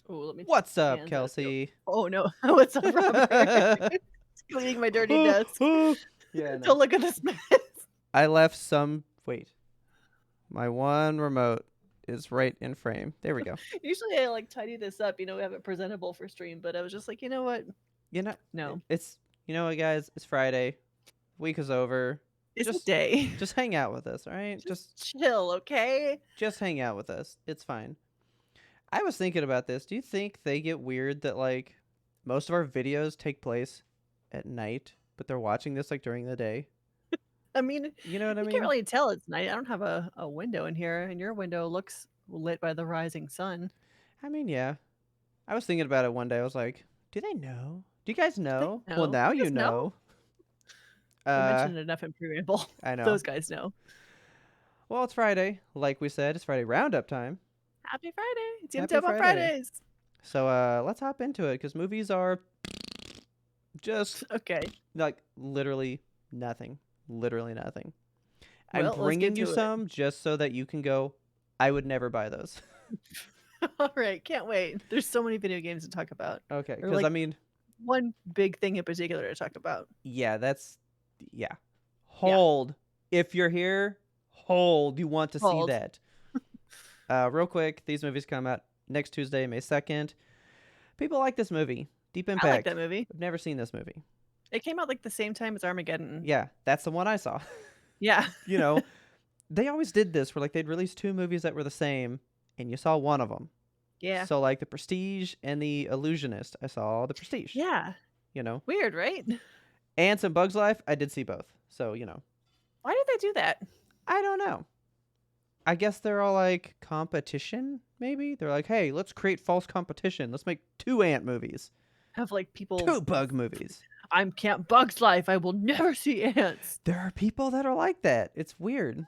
Oh, let me check What's my up, hands. Kelsey? Oh no, what's up, Robert? Cleaning my dirty desk. Yeah, no. Don't look at this mess. I left some. Wait, my one remote is right in frame. There we go. Usually I like tidy this up, we have it presentable for stream, but I was just like, you know what? You know, No. it's you know what, guys? It's Friday. Week is over. It's a Just, day. just hang out with us, all right? Just chill, okay? Just hang out with us. It's fine. I was thinking about this. Do you think they get weird that like most of our videos take place at night, but they're watching this like during the day? I mean, You know what I you can't mean? really tell it's night. I don't have a window in here, and your window looks lit by the rising sun. I mean, yeah. I was thinking about it one day. I was like, do they know? Do you guys Do they know? Well, know? now You you guys know? know. We Uh, mentioned it enough in preamble. I know. Those guys know. Well, it's Friday. Like we said, it's Friday roundup time. Happy Friday! It's Happy YMBToAP on Friday. Fridays. So, let's hop into it because movies are just Okay. like literally nothing. Literally nothing. I'm Well, let's get bringing you to it. some just so that you can go, I would never buy those. All right, can't wait. There's so many video games to talk about. Okay, Or because I like mean, one big thing in particular to talk about. yeah, yeah. Yeah. Hold. If you're here, hold. You want to see Hold. that. Real quick, these movies come out next Tuesday, May 2nd. People like this movie. Deep I like Impact. that movie. I've never seen this movie. It came out like the same time as Armageddon. Yeah, that's the one I saw. Yeah. You know, they always did this where like they'd release two movies that were the same and you saw one of them. Yeah. So like The Prestige and The Illusionist, I saw The Prestige. Yeah. You know, Weird, right? Ants and Bugs Life, I did see both. So, you know, Why did they do that? I don't know. I guess they're all like competition, maybe? They're like, hey, let's create false competition. Let's make two ant movies, Have like people two bug movies. I'm Camp Bug's Life. I will never see ants. There are people that are like that. It's weird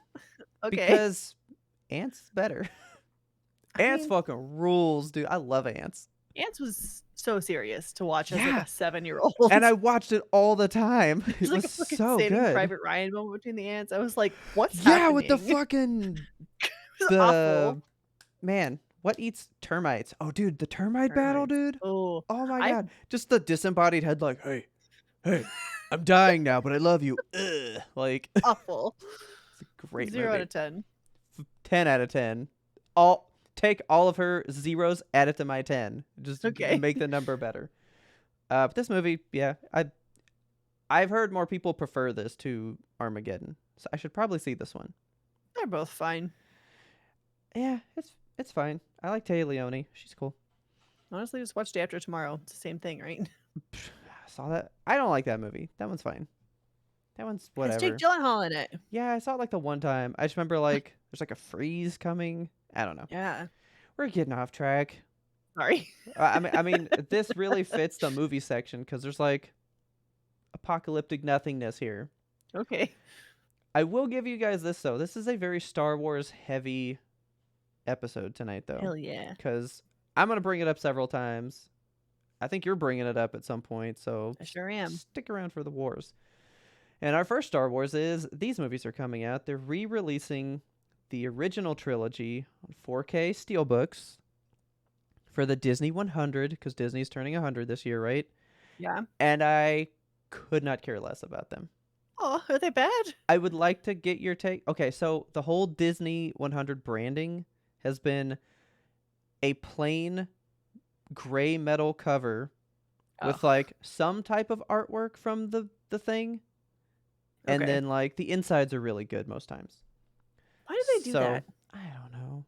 Okay. because ants is better. I Ants mean, fucking rules, dude. I love ants. Ants was so serious to watch as like Yeah. a 7-year-old. And I watched it all the time. It It's like a was fucking so Saving good. Private Ryan moment between the ants. I was like, what's Yeah, with the happening? fucking It was the awful. man, what eats termites? Oh, dude, the termite battle, Termites. dude. Oh, Oh my I god, just the disembodied head, like, hey, I'm dying now, but I love you. Ugh. Like, it's awful. a great 0 out movie. of 10. 10 out of 10. All take all of her zeros, add it to my 10. Just Okay. make the number better. But this movie, yeah, I've heard more people prefer this to Armageddon, so I should probably see this one. They're both fine. Yeah, it's fine. I like Tay Leone. She's cool. Honestly, just watch Day After Tomorrow. It's the same thing, right? I saw that. I don't like that movie. That one's fine. That one's Has whatever. Jake Gyllenhaal in it. Yeah, I saw it like the one time. I just remember like there's like a freeze coming. I don't know. Yeah. We're getting off track. Sorry. I mean, this really fits the movie section because there's like apocalyptic nothingness here. Okay. I will give you guys this though. This is a very Star Wars heavy episode tonight though. Hell yeah. Because I'm gonna bring it up several times. I think you're bringing it up at some point, so I sure am. stick around for the wars. And our first Star Wars is these movies are coming out. They're re-releasing the original trilogy on 4K steelbooks for the Disney 100 because Disney's turning 100 this year, right? Yeah. And I could not care less about them. Oh, are they bad? I would like to get your take. Okay, so the whole Disney 100 branding has been a plain gray metal cover with like some type of artwork from the thing. And Okay. then like the insides are really good most times. Why do they do that? I don't know.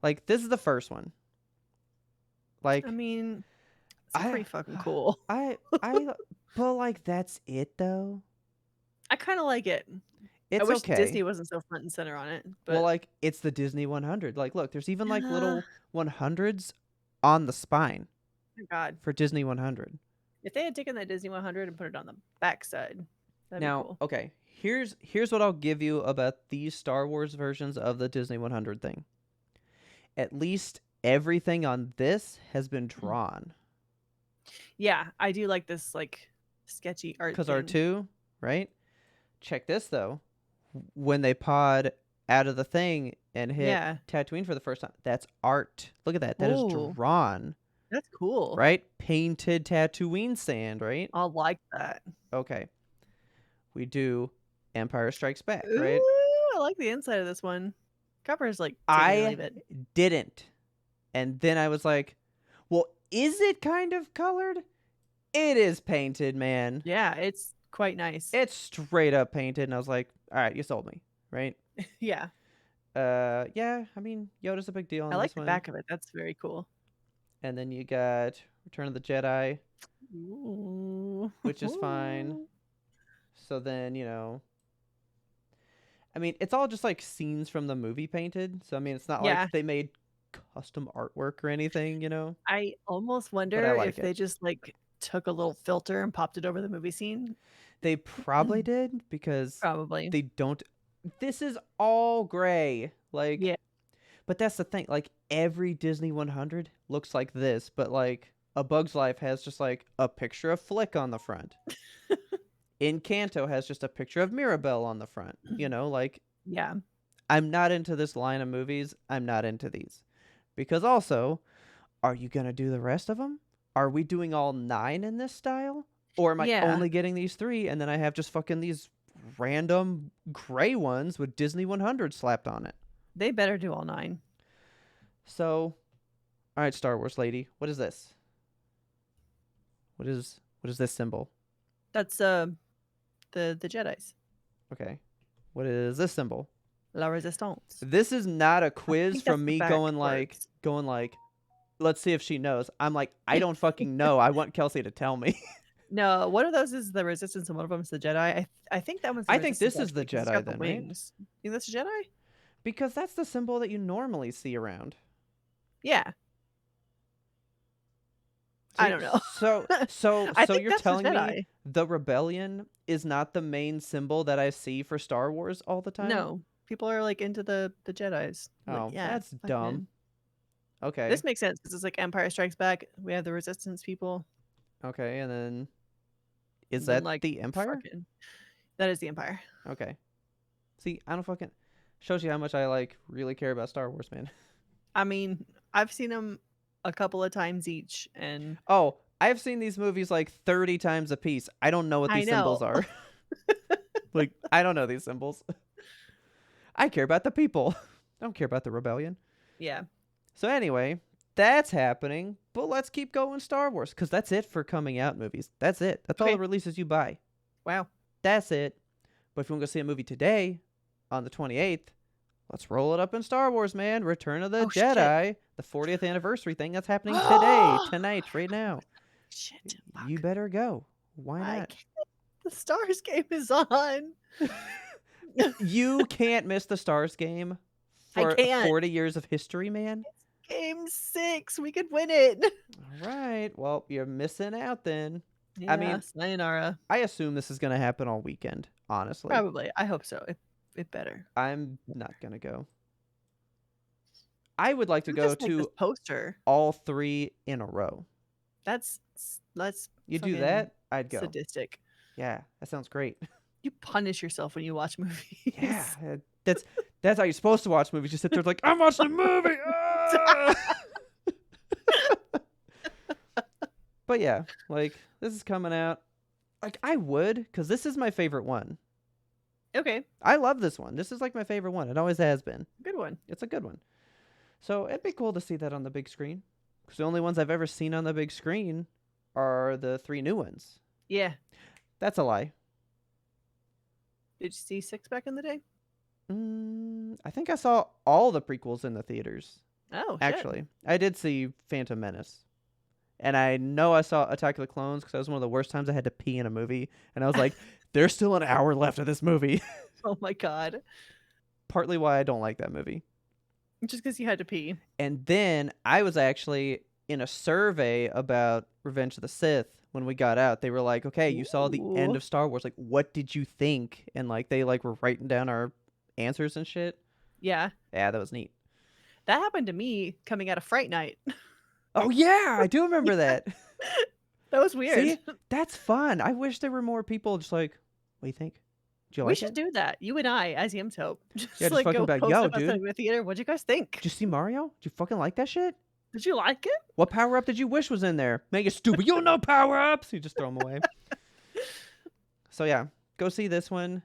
Like this is the first one. Like I mean, it's pretty fucking cool. but like that's it though. I kind of like it. It's I wish okay. Disney wasn't so front and center on it. But Well, like it's the Disney 100. Like look, there's even like little 100s on the spine my God, for Disney 100. if they had taken that Disney 100 and put it on the backside, that'd Now, be cool. okay, here's what I'll give you about these Star Wars versions of the Disney 100 thing. At least everything on this has been drawn. Yeah, I do like this like sketchy art. Because thing. R2, right? Check this though. When they pod out of the thing and hit Tatooine for the first time, that's art. Look at that. That is Ooh. drawn. That's cool. right? Painted Tatooine sand, right? I like that. Okay. We do Empire Strikes Back, right? Ooh, I like the inside of this one. Cover is like take it or I leave it. didn't. And then I was like, well, is it kind of colored? It is painted, man. Yeah, it's quite nice. It's straight up painted. And I was like, all right, you sold me, right? Yeah. Yeah, I mean, Yoda's a big deal I on like this the one. back of it. That's very cool. And then you got Return of the Jedi, Ooh. which is fine. So then, I mean, it's all just like scenes from the movie painted. So I mean, it's not Yeah. like they made custom artwork or anything. I almost But I wonder like if it. they just, like, took a little filter and popped it over the movie scene. They probably did because Probably. they don't. This is all gray. Yeah. But that's the thing. Like, every Disney 100 looks like this, but like A Bug's Life has just like a picture of Flick on the front. Encanto has just a picture of Mirabelle on the front. Like, Yeah. I'm not into this line of movies. I'm not into these. Because also, are you going to do the rest of them? Are we doing all 9 in this style? Or am I Yeah. only getting these 3 and then I have just fucking these random gray ones with Disney 100 slapped on it? They better do all 9. So, all right, Star Wars lady, what is this? What is this symbol? That's, the Jedis. Okay. What is this symbol? La Resistance. This is not a I quiz think that's from the me backwards. going like, let's see if she knows. I'm like, I don't fucking know. I want Kelsey to tell me. No, one of those is the Resistance and one of them is the Jedi. I think that one's the I think Resistance this is the actually because 'cause it's Jedi got the then, right? wings. Think that's a Jedi? Because that's the symbol that you normally see around. Yeah. I See, don't know. I so think you're that's the telling me Jedi. the rebellion is not the main symbol that I see for Star Wars all the time? No. People are, like, into the Jedis. Like, Oh, yeah, that's dumb. fucking Okay. this makes sense because it's like Empire Strikes Back, we have the Resistance people, Okay, and then is and then, that like, the Empire? fucking that is the Empire. Okay. See, I don't fucking shows you how much I like really care about Star Wars, man. I mean, I've seen them a couple of times each, and Oh, I've seen these movies like 30 times a piece. I don't know what I these know. symbols are. Like, I don't know these symbols. I care about the people. I don't care about the rebellion. Yeah. So anyway, that's happening. But let's keep going Star Wars because that's it for coming out movies. That's it. That's all the Okay. releases you buy. Wow. That's it. But if you want to go see a movie today on the 28th, let's roll it up in Star Wars, man. Return of the Oh, shit. Jedi, the 40th anniversary thing that's happening today, tonight, right now. Shit. You Fuck. better go. Why I not? can't. The Stars game is on. You can't miss the Stars game I for can't. 40 years of history, man. Game 6. We could win it. All right. Well, you're missing out then. I Yeah, mean, sayonara. I assume this is going to happen all weekend, honestly. Probably. I hope so. It better. I'm not going to go. I would like to Who go just make this to poster? all 3 in a row. That's You do fucking that, I'd go. sadistic. Yeah, that sounds great. You punish yourself when you watch Yeah, movies. that's how you're supposed to watch movies. You sit there like, I'm watching a movie. Ah! But yeah, like this is coming out. Like I would, because this is my favorite one. Okay, I love this one. This is like my favorite one. It always has been. good one. It's a good one. So it'd be cool to see that on the big screen. Because the only ones I've ever seen on the big screen are the 3 new ones. Yeah. That's a lie. Did you see 6 back in the day? I think I saw all the prequels in the theaters. Oh, shit. Actually, I did see Phantom Menace. And I know I saw Attack of the Clones because that was one of the worst times I had to pee in a movie. And I was like, there's still an hour left of this movie. Oh my god. Partly why I don't like that movie. Just because you had to pee. And then I was actually in a survey about Revenge of the Sith when we got out. They were like, okay, you saw the end Ooh. of Star Wars. Like, what did you think? And like, they like were writing down our answers and shit. Yeah. Yeah, that was neat. That happened to me coming out of Fright Night. Oh, yeah, I do remember that. That was weird. See, that's fun. I wish there were more people just like, what do you think? Do you We like should it? do that. You and I, as YMBToAP. Yeah, just Like fucking go back. post Yo, up outside dude, of the theater. What'd you guys think? did you see Mario? Did you fucking like that shit? Did you like it? What power up did you wish was in there? Man, you stupid. You don't know power ups. You just throw them away. So yeah, go see this one.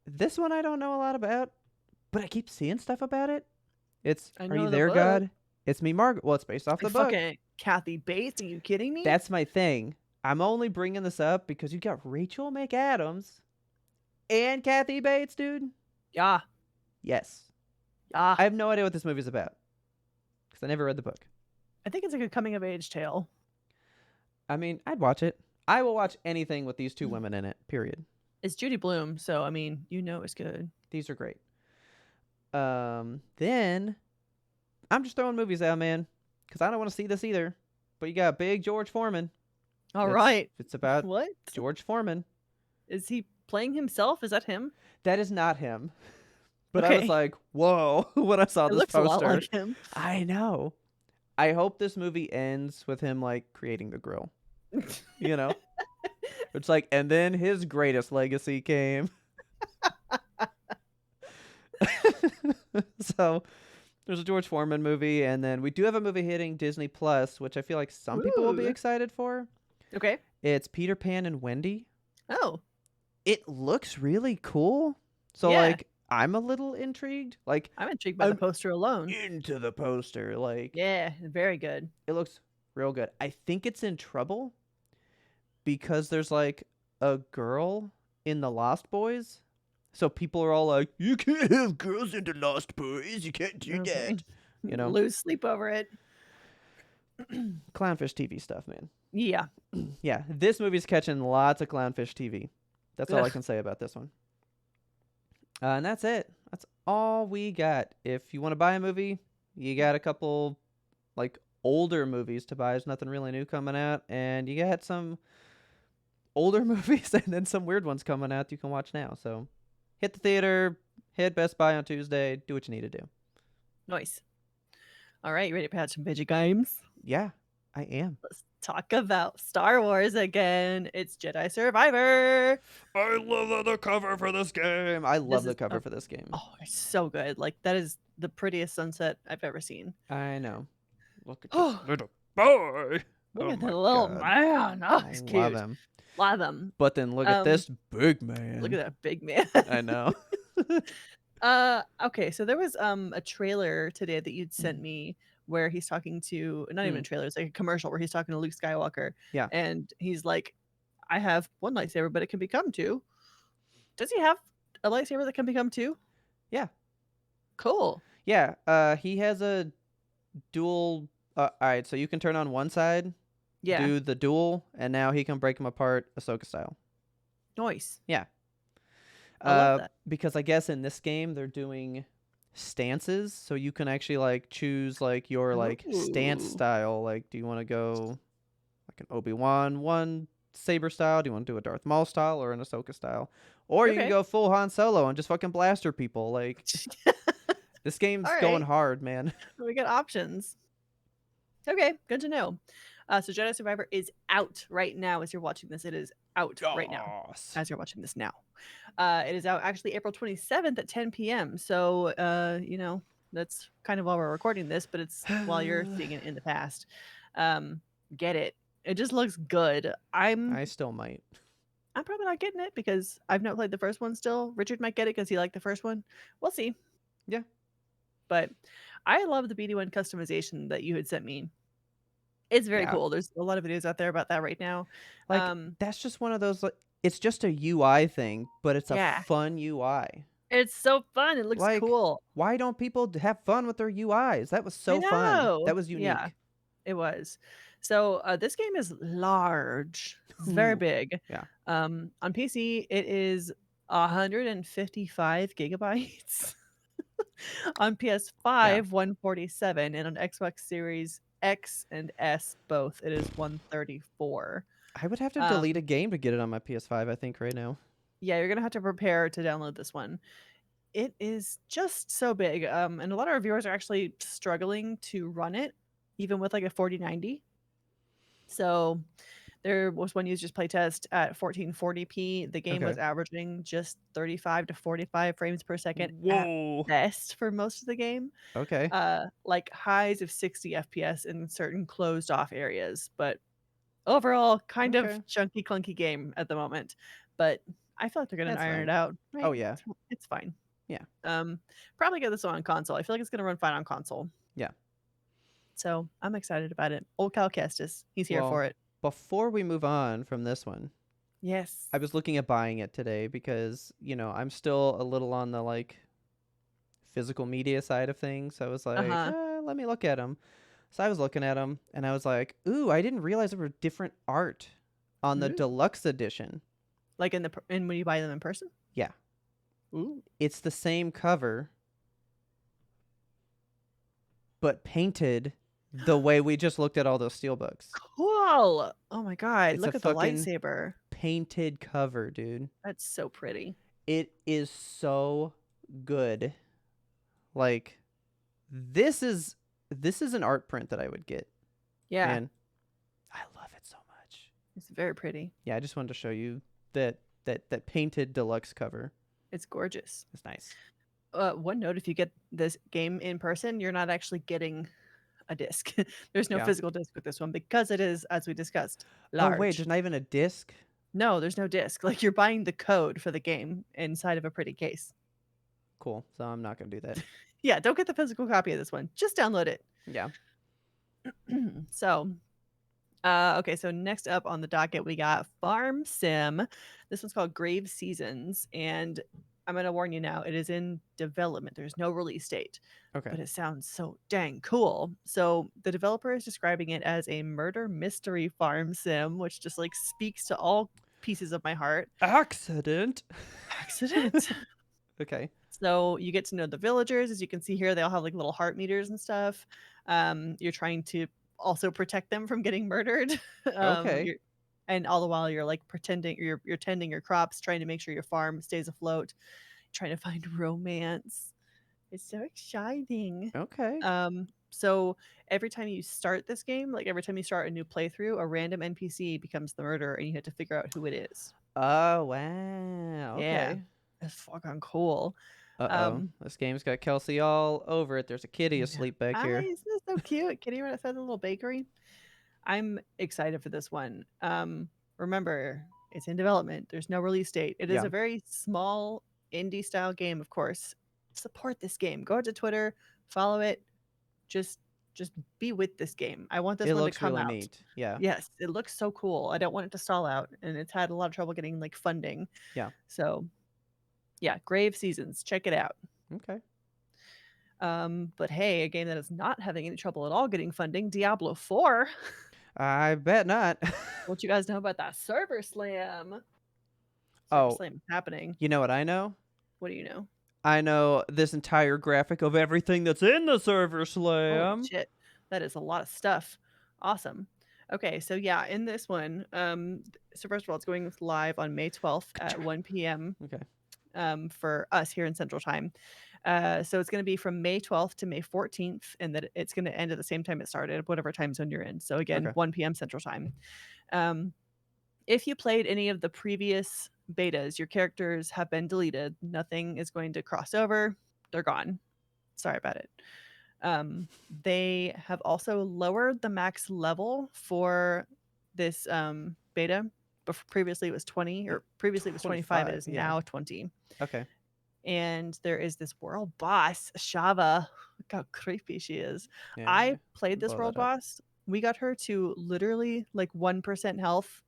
This one I don't know a lot about, but I keep seeing stuff about it. It's I Are You know the There, book. God? It's Me, Margaret. Well, it's based off the And book. fucking Kathy Bates, are you kidding me? That's my thing. I'm only bringing this up because you got Rachel McAdams and Kathy Bates, dude. Yeah, Yes. yeah. I have no idea what this movie's about because I never read the book. I think it's like a coming of age tale. I mean, I'd watch it. I will watch anything with these two women in it, period. It's Judy Bloom, so I mean, you know it's good. These are great. Then I'm just throwing movies out, man, because I don't want to see this either. But you got Big George Foreman. All right. It's about What? George Foreman. Is he playing himself? Is that him? That is not him. But I was Okay. like, whoa, when I saw It this looks a lot poster. like him. I know. I hope this movie ends with him like creating the grill. You know? It's like, and then his greatest legacy came. So there's a George Foreman movie, and then we do have a movie hitting Disney Plus, which I feel like some people will be Ooh. excited for. Okay. It's Peter Pan and Wendy. Oh. It looks really cool. So Yeah. like I'm a little intrigued. Like I'm intrigued by the I'm poster alone. into the poster. Like Yeah, very good. it looks real good. I think it's in trouble because there's like a girl in the Lost Boys. So people are all like, "You can't have girls into Lost Boys. You can't do Okay. that." You know, Lose sleep over it. clownfish TV stuff, man. Yeah. Yeah, this movie's catching lots of clownfish TV. That's all I Ugh. can say about this one. And that's it. That's all we got. If you want to buy a movie, you got a couple like older movies to buy. There's nothing really new coming out, and you got some older movies and then some weird ones coming out you can watch now. So hit the theater, hit Best Buy on Tuesday, do what you need to do. Nice. All right, you ready to patch some video games? Yeah, I am. Let's talk about Star Wars again. It's Jedi Survivor. I love the cover for this game. I love This the is cover for this game. oh, it's so good. Like that is the prettiest sunset I've ever seen. I know. Look at this Oh, little boy. look Oh at my the little God. man. Oh, I he's love cute. him. Love him. But then look at this big Look man. at that big man. I know. Okay, so there was a trailer today that you'd sent me where he's talking to not even a trailer, it's like a commercial where he's talking to Luke Skywalker. Yeah. And he's like, I have one lightsaber, but it can become two. Does he have a lightsaber that can become two? Yeah. Cool. Yeah. He has a dual. All right. So you can turn on one side, Yeah. do the dual, and now he can break them apart Ahsoka style. Nice. Yeah. I love that. Because I guess in this game they're doing stances, so you can actually like choose like your like stance Ooh. style. Like, do you want to go like an Obi-Wan one saber style? Do you want to do a Darth Maul style or an Ahsoka style? Or you can Okay. go full Han Solo and just fucking blaster people. Like this game's All going right. hard, man. We got options. Okay, good to know. So Jedi Survivor is out right now as you're watching this. It is out right now Yes. as you're watching this now. It is out actually April 27th at 10 p.m. So, you know, that's kind of while we're recording this, but it's while you're seeing it in the past. Get it. It just looks good. I still might. I'm probably not getting it because I've not played the first one still. Richard might get it because he liked the first one. We'll see. Yeah. But I love the BD1 customization that you had sent me. It's very Yeah. cool. There's a lot of videos out there about that right now. Like that's just one of those like it's just a UI thing, but it's a Yeah. fun UI. It's so fun. It looks Like, cool. why don't people have fun with their UIs? That was so fun. know. That was unique. Yeah, it was. So this game is large. It's very Ooh. big. Yeah. On PC, it is 155 gigabytes. On PS5, 147, and on Xbox Series X and S both, it is 134. I would have to delete a game to get it on my PS5, I think, right now. Yeah, you're gonna have to prepare to download this one. It is just so big, and a lot of reviewers are actually struggling to run it, even with like a 4090. So There was one user's playtest at 1440p. The game Okay. was averaging just 35 to 45 frames per second at Whoa. best for most of the game. Okay. Like highs of 60 FPS in certain closed off areas, but overall kind of Okay. chunky clunky game at the moment. But I feel like they're gonna That's iron it fine. out, Oh, right? yeah. It's fine. Yeah. Um, Probably get this one on console. I feel like it's gonna run fine on console. Yeah. So I'm excited about it. Old Cal Kestis, he's here Well, for it. before we move on from this one, Yes. I was looking at buying it today because, I'm still a little on the like physical media side of things. So I was like, Uh-huh. let me look at them. So I was looking at them and I was like, ooh, I didn't realize there were different art on the Ooh. deluxe edition. Like in when you buy them in person? Yeah. Ooh. It's the same cover, but painted the way we just looked at all those steelbooks. Cool. Oh my god, It's a look at the fucking lightsaber. painted cover, dude. That's so pretty. It is so good. Like this is an art print that I would get. Yeah, Man, I love it so much. it's very pretty. Yeah, I just wanted to show you that painted deluxe cover. It's gorgeous. It's nice. One note, if you get this game in person, you're not actually getting a disc. There's no Yeah. physical disc with this one because it is, as we discussed, Oh wait, large. there's not even a disc. No, there's no disc. Like you're buying the code for the game inside of a pretty case. Cool. So I'm not gonna do that. Yeah, don't get the physical copy of this one. Just download it. Yeah. So, okay, so next up on the docket, we got Farm Sim. This one's called Grave Seasons, and I'm gonna warn you now, it is in development. There's no release date, Okay. but it sounds so dang cool. So the developer is describing it as a murder mystery farm sim, which just like speaks to all pieces of my heart. Accident. Accident. Okay. So you get to know the villagers. As you can see here, they all have like little heart meters and stuff. You're trying to also protect them from getting murdered. Okay. You're, and all the while you're like pretending you're tending your crops, trying to make sure your farm stays afloat, trying to find romance. It's so exciting. Okay. So every time you start this game, like every time you start a new playthrough, a random NPC becomes the murderer, and you have to figure out who it is. Oh wow. Yeah, Okay. it's fucking cool. Uh-oh. Um, This game's got Kelsey all over it. There's a kitty I know. asleep back Ah, here. isn't this so cute? Kitty right outside the little bakery. I'm excited for this one. Remember, it's in development. There's no release date. It is Yeah. a very small indie style game, of course. Support this game. Go to Twitter, follow it. Just just be with this game. I want this It one to looks come really out. neat. Yeah. Yes, it looks so cool. I don't want it to stall out, and it's had a lot of trouble getting like funding. Yeah. So yeah, Grave Seasons. Check it out. Okay. But hey, a game that is not having any trouble at all getting funding, Diablo 4. I bet not. What you guys know about that server slam? Server Oh, slam is happening. you know what I know? What do you know? I know this entire graphic of everything that's in the server Holy slam. shit. That is a lot of stuff. Awesome. Okay, so yeah, in this one, so first of all, it's going live on May 12th at 1 p.m. Okay. For us here in Central Time. So it's going to be from May 12th to May 14th, and that it's going to end at the same time it started, whatever time zone you're in. So again, Okay. 1 p.m. Central Time. Um, if you played any of the previous betas, your characters have been deleted. Nothing is going to cross over. They're gone. Sorry about it. They have also lowered the max level for this beta. Previously it was 20, or previously it was 25. It 25. is Yeah. now 20. Okay. And there is this world boss, Shava. Look how creepy she is. Yeah. I played this Blow world that up. boss. We got her to literally like 1% health,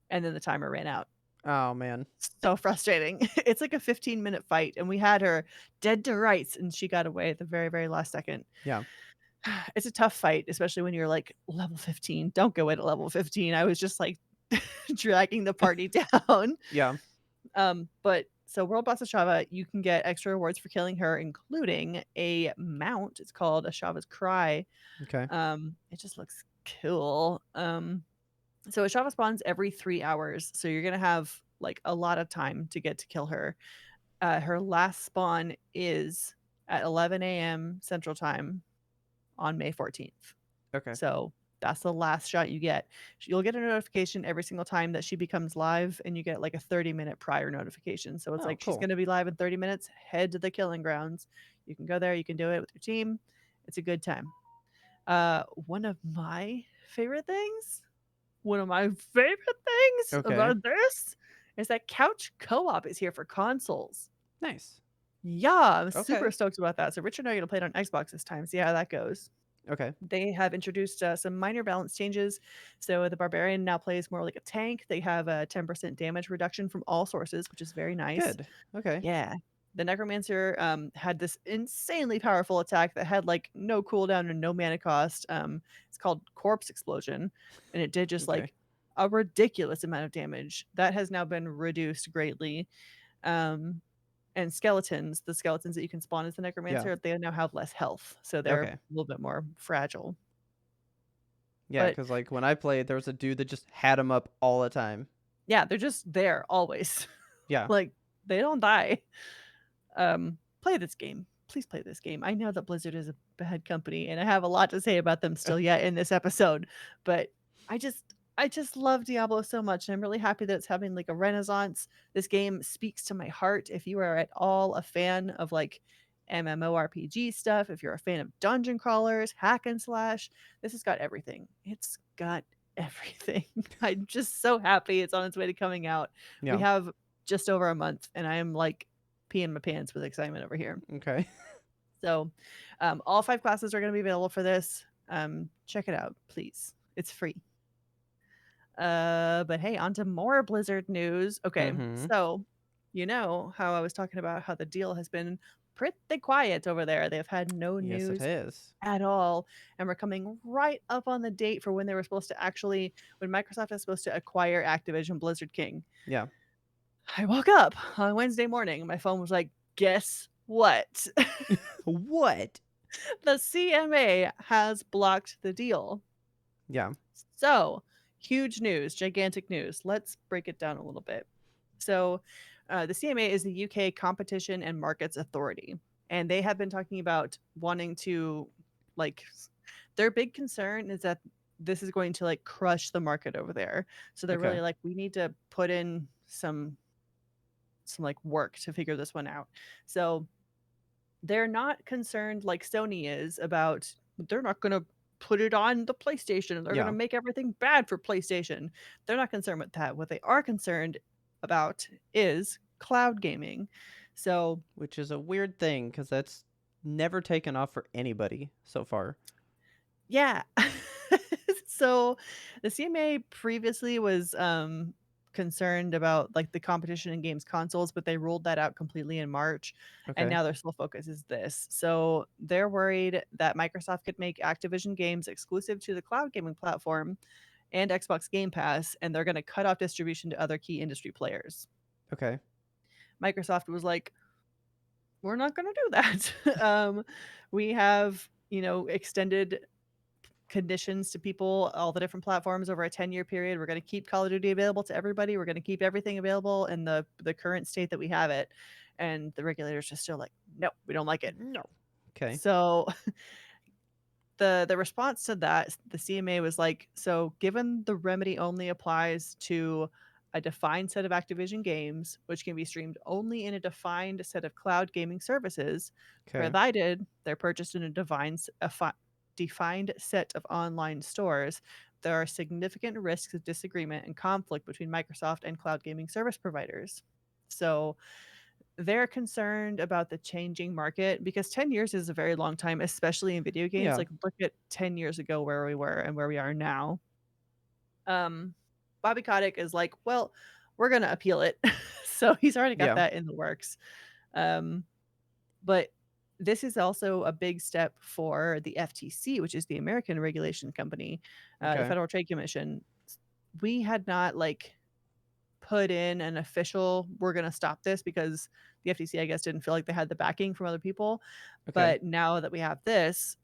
and then the timer ran out. Oh man. So frustrating. It's like a 15-minute fight, and we had her dead to rights, and she got away at the very, very last second. Yeah. It's a tough fight, especially when you're like level 15. Don't go in at level 15. I was just like dragging the party down. Yeah. But so World Boss of Shava, you can get extra rewards for killing her, including a mount. It's called a Shava's Cry. Okay. It just looks cool. So a Shava spawns every 3 hours, so you're gonna have like a lot of time to get to kill her. Her last spawn is at 11 a.m. Central Time on May 14th. Okay. So That's the last shot you get. You'll get a notification every single time that she becomes live, and you get like a 30-minute prior notification. So it's Oh, like she's cool. going to be live in 30 minutes. Head to the killing grounds. You can go there. You can do it with your team. It's a good time. One of my favorite things, one of my favorite things Okay. about this is that couch co-op is here for consoles. Nice. Yeah, I'm super Okay. stoked about that. So Rich and I are gonna play it on Xbox this time. See how that goes. Okay. They have introduced some minor balance changes. So the barbarian now plays more like a tank. They have a 10% damage reduction from all sources, which is very nice. Good. Okay. Yeah. The necromancer had this insanely powerful attack that had like no cooldown and no mana cost. It's called corpse explosion, and it did just Okay. like a ridiculous amount of damage. That has now been reduced greatly. Um, and skeletons, the skeletons that you can spawn as the Yeah. necromancer, they now have less health, so they're a Okay. little bit more fragile. Yeah, But because like when I played, there was a dude that just had him up all the time. yeah, they're just there always. Yeah. Like, they don't die. Play this game. Please play this game. I know that Blizzard is a bad company, and I have a lot to say about them still yet in this episode, but I just I just love Diablo so much, and I'm really happy that it's having like a renaissance. This game speaks to my heart. If you are at all a fan of like MMORPG stuff, if you're a fan of dungeon crawlers, hack and slash, this has got everything. It's got everything. I'm just so happy it's on its way to coming out. We Yeah. have just over a month, and I am like peeing my pants with excitement over here. Okay. So, all 5 classes are gonna be available for this. Check it out, please. It's free. But hey, on to more Blizzard news. Okay, Mm-hmm. so you know how I was talking about how the deal has been pretty quiet over there. They've had no Yes, it news is. at all, and we're coming right up on the date for when they were supposed to actually when Microsoft is supposed to acquire Activision Blizzard King. Yeah. I woke up on Wednesday morning, and my phone was like, "Guess what?" What? The CMA has blocked the deal. Yeah. So, huge news, gigantic news. Let's break it down a little bit. So, the CMA is the UK Competition and Markets Authority, and they have been talking about wanting to, like, their big concern is that this is going to like crush the market over there. So they're Okay. really like, we need to put in some like work to figure this one out. So they're not concerned like Sony is about they're not gonna put it on the PlayStation, they're gonna Yeah. make everything bad for PlayStation. They're not concerned with that. What they are concerned about is cloud gaming. So, Which is a weird thing because that's never taken off for anybody so far. yeah. So, the CMA previously was, concerned about, like, the competition in games consoles, but they ruled that out completely in March, and Okay. now their sole focus is this. So, they're worried that Microsoft could make Activision games exclusive to the cloud gaming platform and Xbox Game Pass, and they're gonna cut off distribution to other key industry players. Okay. Microsoft was like, "We're not gonna do that." We have, extended conditions to people, all the different platforms over a 10-year period. We're going to keep Call of Duty available to everybody. We're going to keep everything available in the current state that we have it. And the regulators just still like, no, we don't like it. No. Okay. So the response to that, the CMA was like, so given the remedy only applies to a defined set of Activision games, which can be streamed only in a defined set of cloud gaming services, Okay. provided they're purchased in defined set of online stores, there are significant risks of disagreement and conflict between Microsoft and cloud gaming service providers. So they're concerned about the changing market because 10 years is a very long time, especially in video games. Yeah. Like, look at 10 years ago where we were and where we are now. Um, Bobby Kotick is like, well, we're going to appeal it. So he's already got Yeah. that in the works. Um, but this is also a big step for the FTC, which is the American regulation company, the Okay. Federal Trade Commission. We had not like put in an official we're going to stop this because the FTC I guess didn't feel like they had the backing from other people. Okay. But now that we have this,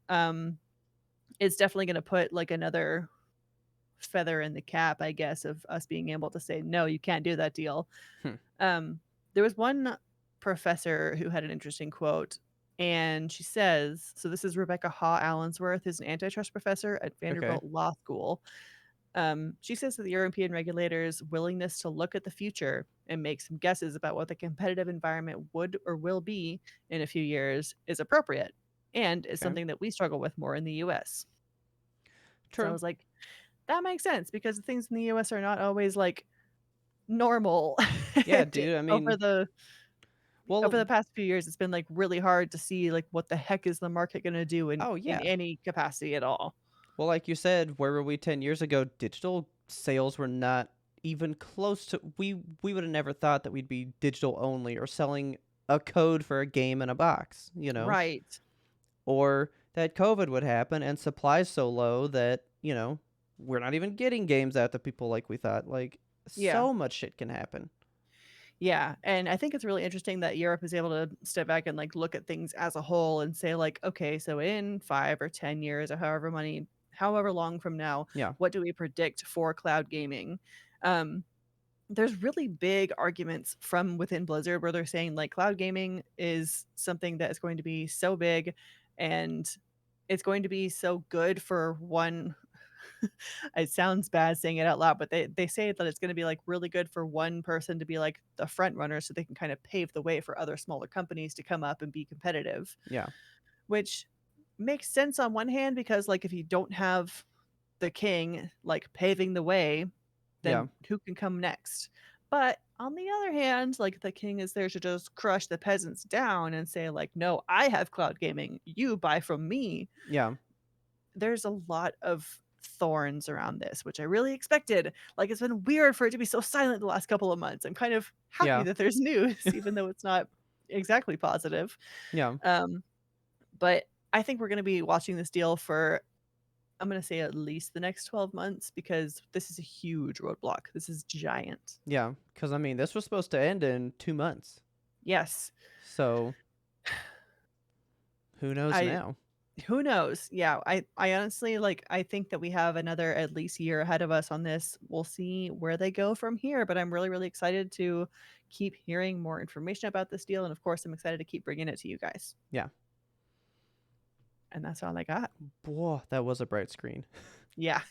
it's definitely going to put like another feather in the cap, I guess, of us being able to say no, you can't do that deal. Hmm. There was one professor who had an interesting quote. And she says, so this is Rebecca Haw Allensworth, who's an antitrust professor at Okay. Vanderbilt Law School. She says that the European regulators' willingness to look at the future and make some guesses about what the competitive environment would or will be in a few years is appropriate and is Okay. something that we struggle with more in the US. So I True. was like, that makes sense because things in the US are not always like normal. Yeah, And dude. I over mean, the over well, the past few years, it's been like really hard to see like what the heck is the market going to do oh in yeah. any capacity at all. Well, like you said, where were we 10 years ago? Digital sales were not even close to we would have never thought that we'd be digital only or selling a code for a game in a box, you know? Right. Or that COVID would happen and supplies so low that, we're not even getting games out to people like we thought. Like Yeah. so much shit can happen. Yeah, and I think it's really interesting that Europe is able to step back and, like, look at things as a whole and say, like, "Okay, so in 5 or 10 years or however long from now, Yeah. what do we predict for cloud gaming?" Um, there's really big arguments from within Blizzard where they're saying, like, cloud gaming is something that is going to be so big, and it's going to be so good for one. It sounds bad saying it out loud, but they say that it's gonna be, like, really good for one person to be, like, the front runner so they can kind of pave the way for other smaller companies to come up and be competitive, Yeah. which makes sense on one hand because, like, if you don't have the king, like, paving the way, Yeah. then who can come next? But on the other hand, like, the king is there to just crush the peasants down and say, like, "No, I have cloud gaming. You buy from me." Yeah. There's a lot of thorns around this, which I really expected. Like, it's been weird for it to be so silent the last couple of months. I'm kind of happy Yeah. that there's news, even though it's not exactly positive. Yeah. Um, but I think we're gonna be watching this deal for, I'm gonna say, at least the next 12 months because this is a huge roadblock. This is giant. Yeah. Cuz I mean, this was supposed to end in 2 months. Yes. So, who knows I now? Who knows? Yeah, I honestly, like, I think that we have another at least year ahead of us on this. We'll see where they go from here, but I'm really, really excited to keep hearing more information about this deal, and of course, I'm excited to keep bringing it to you guys. Yeah. And that's all I got. Boy, that was a bright screen. Yeah.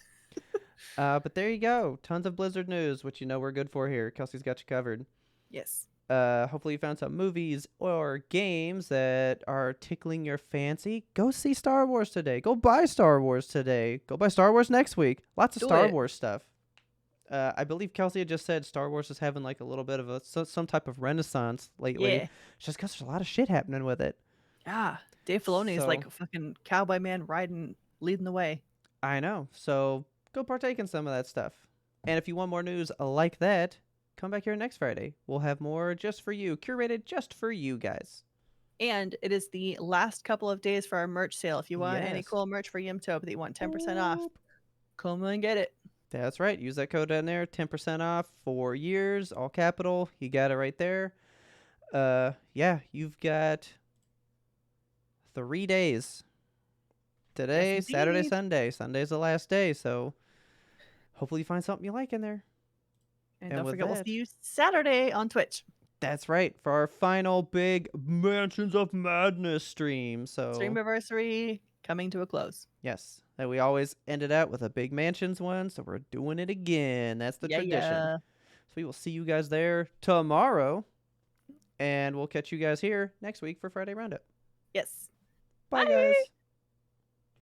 But there you go. Tons of Blizzard news, which we're good for here. Kelsey's got you covered. Yes. Hopefully you found some movies or games that are tickling your fancy. Go see Star Wars today. Go buy Star Wars today. Go buy Star Wars next week. Lots of Do Star it. Wave stuff. I believe Kelsey had just said Star Wars is having like a little bit of some type of renaissance lately. Yeah. It's just because there's a lot of shit happening with it. Yeah. Dave Filoni is like So a fucking cowboy man riding, leading the way. I know. So go partake in some of that stuff. And if you want more news like that, come back here next Friday. We'll have more just for you, curated just for you guys. And it is the last couple of days for our merch sale. If you want any Yes. cool merch for YMToAP that you want 10% off, Boop. come and get it. That's right. Use that code down there. 10% off 4 years, all capital. You got it right there. Yeah, you've got 3 days. Yes, Today, Saturday, indeed. Sunday. Sunday's the last day, so hopefully you find something you like in there. And And don't with forget, we'll that, see you Saturday on Twitch. that's right, for our final big Mansions of Madness stream. So, Streamiversary coming to a close. yes, that we always ended out with a big Mansions one, so we're doing it again. That's the Yeah, tradition. yeah. So we will see you guys there tomorrow, and we'll catch you guys here next week for Friday Roundup. Yes. Bye, Bye. guys.